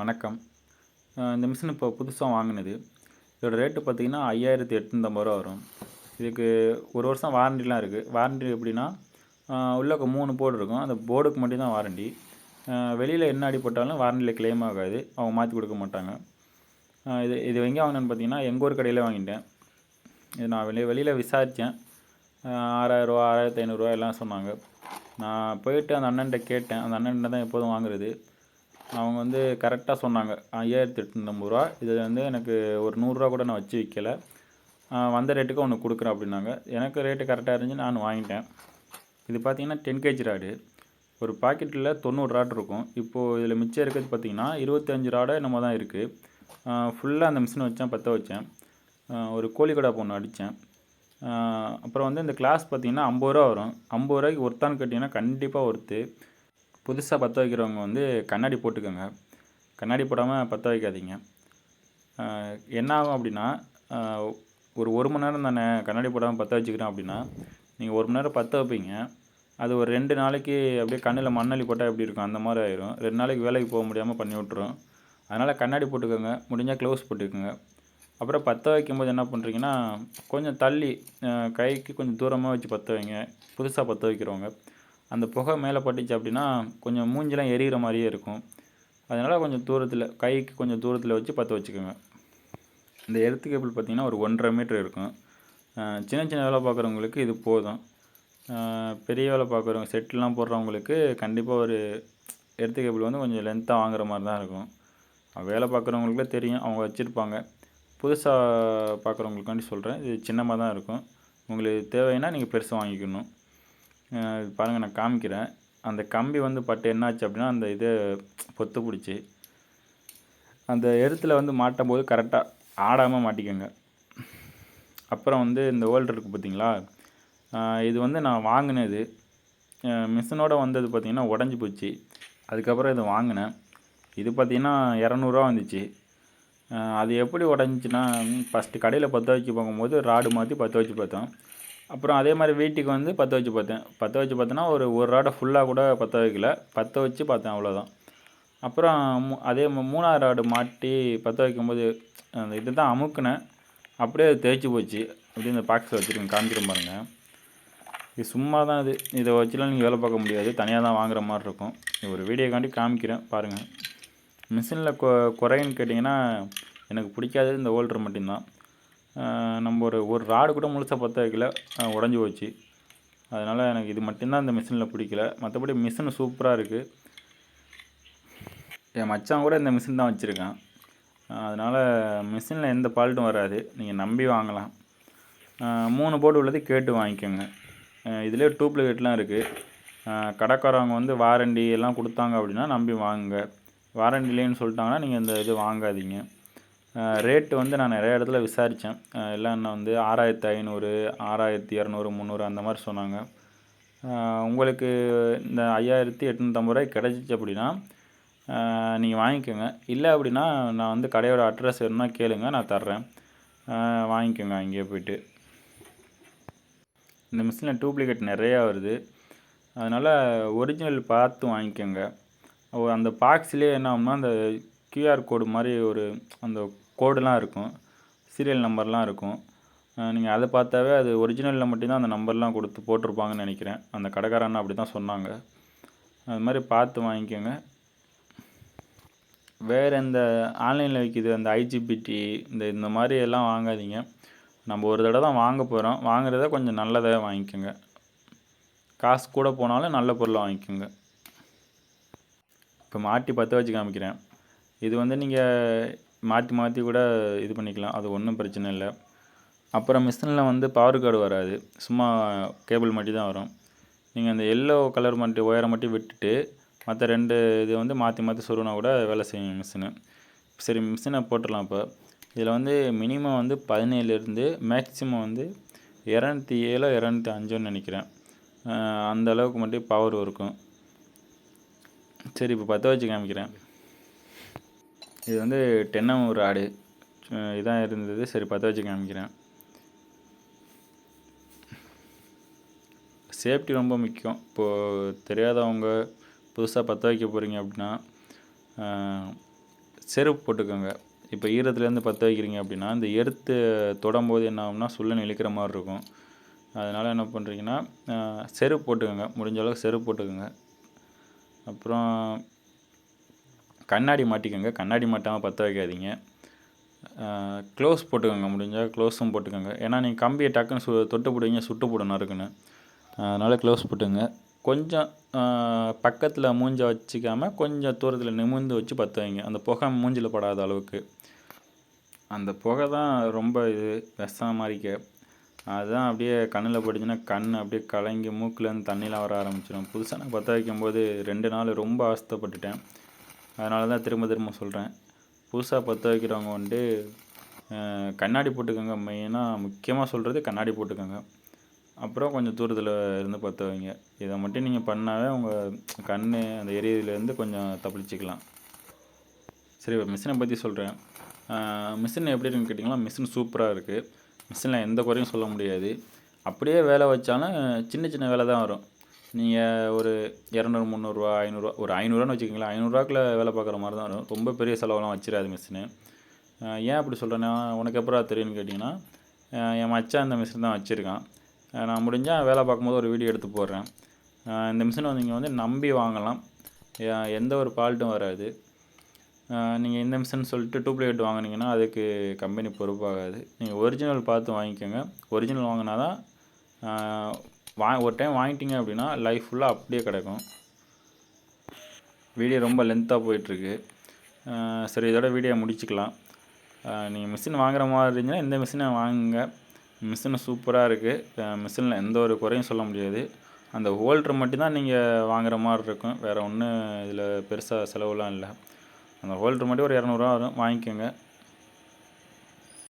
வணக்கம். இந்த மிஷின் இப்போ புதுசா வாங்குனது. இதோட ரேட்டு பார்த்தீங்கன்னா, ரூ. 5,850 வரும். இதுக்கு 1 வருஷம் வாரண்டிலாம் இருக்கு. வாரண்டி எப்படின்னா, உள்ளக்க 3 போர்டு இருக்கும். அந்த போர்டுக்கு மட்டும் தான் வாரண்டி. வெளியில என்ன அடிபட்டாலும் வாரண்டியில கிளைம் ஆகாது. அவங்க மாத்தி குடுக்க மாட்டாங்க. இது இது எங்கே வாங்குனேன்னு பார்த்தீங்கன்னா, எங்க ஊர் கடையில வாங்கிட்டேன். இது நான் வெளியில விசாரிச்சேன். ரூ. 6,000 ரூ. 6,500 எல்லாம் சொன்னாங்க. நான் போயிட்டு அந்த அண்ணன்ட்ட கேட்டேன். அந்த அண்ணன்ட்ட தான் எப்போதும் வாங்குறது. அவங்க வந்து கரெக்டாக சொன்னாங்க. ரூ. 5,850. இது வந்து எனக்கு ஒரு ரூ. 100 கூட நான் வச்சு விக்கல. வந்த ரேட்டுக்கு ஒன்று குடுக்குறேன் அப்படின்னாங்க. எனக்கு ரேட்டு கரெக்டாக இருந்துச்சு. நான் வாங்கிட்டேன். இது பார்த்தீங்கன்னா 10 கேஜி ராடு. ஒரு பாக்கெட்டில் 90 ராட் இருக்கும். இப்போது இதில் மிச்சம் இருக்கிறது பார்த்தீங்கன்னா 25 ராடோ என்னமோ தான் இருக்குது. ஃபுல்லாக அந்த மிஷினை வச்சேன், பற்ற வச்சேன். ஒரு கோழிக்கொடா ஒன்று அடித்தேன். அப்புறம் வந்து இந்த கிளாஸ் பார்த்தீங்கன்னா ரூ. 50 வரும். ரூ. 50 ஒர்த்தான்னு கேட்டிங்கன்னா கண்டிப்பாக ஒர்த்து. புதுசாக பற்ற வைக்கிறவங்க வந்து கண்ணாடி போட்டுக்கோங்க. கண்ணாடி போடாமல் பற்ற வைக்காதீங்க. என்ன ஆகும் அப்படின்னா, ஒரு 1 மணி நேரம் தானே கண்ணாடி போடாமல் பற்ற வச்சுக்கிறேன் அப்படின்னா, நீங்கள் 1 மணி நேரம் பற்ற வைப்பீங்க. அது ஒரு 2 நாளைக்கு அப்படியே கண்ணில் மண்ணள்ளி போட்டால் எப்படி இருக்கும், அந்த மாதிரி ஆயிரும். 2 நாளைக்கு வேலைக்கு போக முடியாமல் பண்ணி விட்ரும். அதனால் கண்ணாடி போட்டுக்கோங்க. முடிஞ்சால் க்ளவுஸ் போட்டுக்கோங்க. அப்புறம் பற்ற வைக்கும்போது என்ன பண்ணுறீங்கன்னா, கொஞ்சம் தள்ளி கைக்கு கொஞ்சம் தூரமாக வச்சு பற்ற வைங்க. புதுசாக பற்ற வைக்கிறவங்க. அந்த புகை மேலே பட்டுச்சு அப்படின்னா கொஞ்சம் மூஞ்சிலாம் எரியிற மாதிரியே இருக்கும். அதனால் கொஞ்சம் தூரத்தில், கைக்கு கொஞ்சம் தூரத்தில் வச்சு பற்ற வச்சுக்கோங்க. இந்த எர்த் கேபிள் பார்த்திங்கன்னா ஒரு 1.5 மீட்டர் இருக்கும். சின்ன சின்ன வேலை பார்க்குறவங்களுக்கு இது போதும். பெரிய வேலை பார்க்குறவங்க, செட்லாம் போடுறவங்களுக்கு கண்டிப்பாக ஒரு எர்த் கேபிள் வந்து கொஞ்சம் லென்த்தாக வாங்குற மாதிரி தான் இருக்கும். வேலை பார்க்குறவங்களுக்குலாம் தெரியும், அவங்க வச்சுருப்பாங்க. புதுசாக பார்க்குறவங்களுக்காண்டி சொல்கிறேன். இது சின்னமாக தான் இருக்கும். உங்களுக்கு தேவைன்னா நீங்கள் பெருசாக வாங்கிக்கணும். பாருங்கள், நான் காமிக்கிறேன். அந்த கம்பி வந்து பட்டு என்னாச்சு அப்படின்னா, அந்த இது பொத்து பிடிச்சி அந்த எர்த்தில் வந்து மாட்டும் போது கரெக்டாக ஆடாமல் மாட்டிக்கோங்க. அப்புறம் வந்து இந்த ஹோல்டர் இருக்குது பார்த்தீங்களா, இது வந்து நான் வாங்கினது மிஷினோடு வந்தது பார்த்திங்கன்னா உடஞ்சி போச்சு. அதுக்கப்புறம் இது வாங்கினேன். இது பார்த்திங்கன்னா ரூ. 200 வந்துச்சு. அது எப்படி உடஞ்சிச்சின்னா, ஃபஸ்ட்டு கடையில் பற்ற வச்சு பார்க்கும்போது ராடு மாற்றி பற்ற வச்சு பார்த்தோம். அப்புறம் அதே மாதிரி வீட்டுக்கு வந்து பற்ற வச்சு பார்த்தேன். பற்ற வச்சு பார்த்தோன்னா ஒரு ராடை ஃபுல்லாக கூட பற்ற வைக்கல, பற்ற வச்சு பார்த்தேன், அவ்வளோதான். அப்புறம் அதே 3ஆவது ராடு மாட்டி பற்ற வைக்கும்போது அந்த இது தான் அமுக்குனேன், அப்படியே அது தேய்ச்சி போச்சு. அப்படியே இந்த பாக்ஸில் வச்சுருக்கேன், காமிக்கிறேன் பாருங்கள். இது சும்மா தான். இதை வச்சுலாம் நீங்கள் வேலை பார்க்க முடியாது, தனியாக தான் வாங்குற மாதிரி இருக்கும். ஒரு வீடியோக்காண்டி காமிக்கிறேன் பாருங்கள். மிஷினில் குறைன்னு கேட்டிங்கன்னா, எனக்கு பிடிக்காது இந்த ஹோல்டர் மட்டும்தான். நம்ம ஒரு ராடு கூட முழுசாக பற்ற வைக்கல, உடஞ்சி போச்சு. அதனால் எனக்கு இது மட்டும்தான் இந்த மிஷினில் பிடிக்கல. மற்றபடி மிஷின் சூப்பராக இருக்குது. என் மச்சான் கூட இந்த மிஷின் தான் வச்சுருக்கான். அதனால் மிஷினில் எந்த ஃபால்ட்டும் வராது, நீங்கள் நம்பி வாங்கலாம். 3 போர்டு உள்ளது கேட்டு வாங்கிக்கோங்க. இதிலே டூப்ளிகேட்லாம் இருக்குது. கடைக்காரவங்க வந்து வாரண்டி எல்லாம் கொடுத்தாங்க அப்படின்னா நம்பி வாங்குங்க. வாரண்டி இல்லைன்னு சொல்லிட்டாங்கன்னா நீங்கள் இந்த இது வாங்காதீங்க. ரேட்டு வந்து நான் நிறைய இடத்துல விசாரித்தேன். எல்லாம் என்ன வந்து 6,500, 6,200, 300 அந்த மாதிரி சொன்னாங்க. உங்களுக்கு இந்த ரூ. 5,850 கிடச்சிச்சு அப்படின்னா நீங்கள் வாங்கிக்கோங்க. இல்லை அப்படின்னா நான் வந்து கடையோட அட்ரஸ் வேணும்னா கேளுங்க, நான் தர்றேன். வாங்கிக்கோங்க அங்கேயே போய்ட்டு. இந்த மிஷினில் டூப்ளிகேட் நிறையா வருது. அதனால் ஒரிஜினல் பார்த்து வாங்கிக்கோங்க. அந்த பாக்ஸ்லேயே என்ன ஆகும்னா, அந்த கியூஆர் கோடு மாதிரி ஒரு அந்த கோடுலாம் இருக்கும், சீரியல் நம்பர்லாம் இருக்கும். நீங்கள் அதை பார்த்தாவே அது ஒரிஜினலில் மட்டும்தான் அந்த நம்பர்லாம் கொடுத்து போட்டிருப்பாங்கன்னு நினைக்கிறேன். அந்த கடைக்காரன்னா அப்படி தான் சொன்னாங்க. அது மாதிரி பார்த்து வாங்கிக்கோங்க. வேறு இந்த ஆன்லைனில் விற்கிது அந்த ஐஜிபிடி இந்த மாதிரி எல்லாம் வாங்காதீங்க. நம்ம ஒரு தடவை தான் வாங்க போகிறோம். வாங்குறத கொஞ்சம் நல்லதாக வாங்கிக்கோங்க. காசு கூட போனாலும் நல்ல பொருளை வாங்கிக்கோங்க. இப்போ மாட்டி பற்ற வச்சு காமிக்கிறேன். இது வந்து நீங்கள் மாற்றி மாற்றி கூட இது பண்ணிக்கலாம், அது ஒன்றும் பிரச்சனை இல்லை. அப்புறம் மிஷினில் வந்து பவர் கார்டு வராது, சும்மா கேபிள் மட்டும் தான் வரும். நீங்கள் அந்த எல்லோ கலர் மட்டும் ஒயரை மட்டும் விட்டுட்டு மற்ற 2 இது வந்து மாற்றி மாற்றி சொருவினா கூட வேலை செய்யும் மிஷினு. சரி, மிஷினை போட்டுடலாம். இப்போ இதில் வந்து மினிமம் வந்து 17 மேக்ஸிமம் வந்து 207 205ன்னு நினைக்கிறேன். அந்த அளவுக்கு மட்டும் பவர் இருக்கும். சரி, இப்போ பற்ற வச்சு காமிக்கிறேன். இது வந்து 10mm ராடு இதான் இருந்தது. சரி, பற்ற வச்சு காமிக்கிறேன். சேஃப்டி ரொம்ப முக்கியம். இப்போது தெரியாதவங்க புதுசாக பற்ற வைக்க போகிறீங்க அப்படின்னா செருப்பு போட்டுக்கோங்க. இப்போ ஈரத்துலேருந்து பற்ற வைக்கிறீங்க அப்படின்னா, இந்த எர்த்து தொடும்போது என்ன ஆகும்னா சுள்ளன்னு இழுக்கிற மாரி இருக்கும். அதனால் என்ன பண்ணுறீங்கன்னா, செருப்பு போட்டுக்கோங்க. முடிஞ்ச அளவுக்கு செருப்பு போட்டுக்கோங்க. அப்புறம் கண்ணாடி மாட்டிக்கோங்க. கண்ணாடி மாட்டாமல் பற்ற வைக்காதீங்க. க்ளோவ்ஸ் போட்டுக்கோங்க. முடிஞ்சால் க்ளோவ்ஸும் போட்டுக்கோங்க. ஏன்னா நீங்கள் கம்பியை டக்குன்னு தொட்டு போடுவீங்க, சுட்டு போடும் நறுக்குன்னு. அதனால் க்ளோவ்ஸ் போட்டுக்கோங்க. கொஞ்சம் பக்கத்தில் மூஞ்ச வச்சுக்காமல் கொஞ்சம் தூரத்தில் நிமிர்ந்து வச்சு பற்ற வைங்க. அந்த புகை மூஞ்சில் படாத அளவுக்கு. அந்த புகை தான் ரொம்ப விஷம் மாதிரிக்க. அதுதான் அப்படியே கண்ணில் பட்டுச்சுன்னா கண் அப்படியே கலங்கி மூக்குலேருந்து தண்ணிலாம் வர ஆரம்பிச்சிடும். புதுசாக நான் பற்ற வைக்கும்போது 2 நாள் ரொம்ப அவஸ்தைப்பட்டுட்டேன். அதனால தான் திரும்ப திரும்ப சொல்கிறேன். புதுசாக பற்ற வைக்கிறவங்க வந்துட்டு கண்ணாடி போட்டுக்கோங்க. மெயினாக முக்கியமாக சொல்கிறது கண்ணாடி போட்டுக்கோங்க. அப்புறம் கொஞ்சம் தூரத்தில் இருந்து பற்ற வைங்க. இதை மட்டும் நீங்கள் பண்ணாவே உங்கள் கண் அந்த எரியதுலேருந்து கொஞ்சம் தப்பிச்சுக்கலாம். சரி, மிஷினை பற்றி சொல்கிறேன். மிஷின் எப்படி இருக்குன்னு கேட்டிங்கன்னா, மிஷின் சூப்பராக இருக்குது. மிஷினில் எந்த குறையும் சொல்ல முடியாது. அப்படியே வேலை வச்சாலும் சின்ன சின்ன வேலை தான் வரும். நீங்கள் ஒரு 200, 300, 500, ஒரு 500 வச்சுக்கிங்களேன். 500 வேலை பார்க்குற மாதிரி தான் வரும். ரொம்ப பெரிய செலவெல்லாம் வச்சிடாது மிஷினு. ஏன் அப்படி சொல்கிறேன்னா, உனக்கு எப்படா தெரியும்னு கேட்டிங்கன்னா, என் மச்சான் இந்த மிஷின் தான் வச்சுருக்கான். நான் முடிஞ்சால் வேலை பார்க்கும்போது ஒரு வீடியோ எடுத்து போடுறேன். இந்த மிஷினை நீங்கள் வந்து நம்பி வாங்கலாம். எந்த ஒரு ஃபால்ட்டும் வராது. நீங்கள் இந்த மிஷின் சொல்லிட்டு டூப்ளிகேட் வாங்கினீங்கன்னா அதுக்கு கம்பெனி பொறுப்பாகாது. நீங்கள் ஒரிஜினல் பார்த்து வாங்கிக்கோங்க. ஒரிஜினல் வாங்கினா தான் ஒரு டைம் வாங்கிட்டீங்க அப்படின்னா லைஃப் ஃபுல்லாக அப்படியே கிடக்கும். வீடியோ ரொம்ப லென்த்தாக போயிட்டுருக்கு. சரி, இதோட வீடியோ முடிச்சுக்கலாம். நீங்கள் மிஷின் வாங்குற மாதிரி இருந்துச்சுன்னா இந்த மிஷினை வாங்குங்க. மிஷின் சூப்பராக இருக்குது. மிஷினில் எந்த ஒரு குறையும் சொல்ல முடியாது. அந்த ஹோல்ட்ரு மட்டும்தான் நீங்கள் வாங்குற மாதிரி இருக்கும். வேறு ஒன்றும் இதில் பெருசாக செலவுலாம் இல்லை. அந்த ஹோல்ட்ரு மட்டும் ஒரு 200 வரும், வாங்கிக்கோங்க.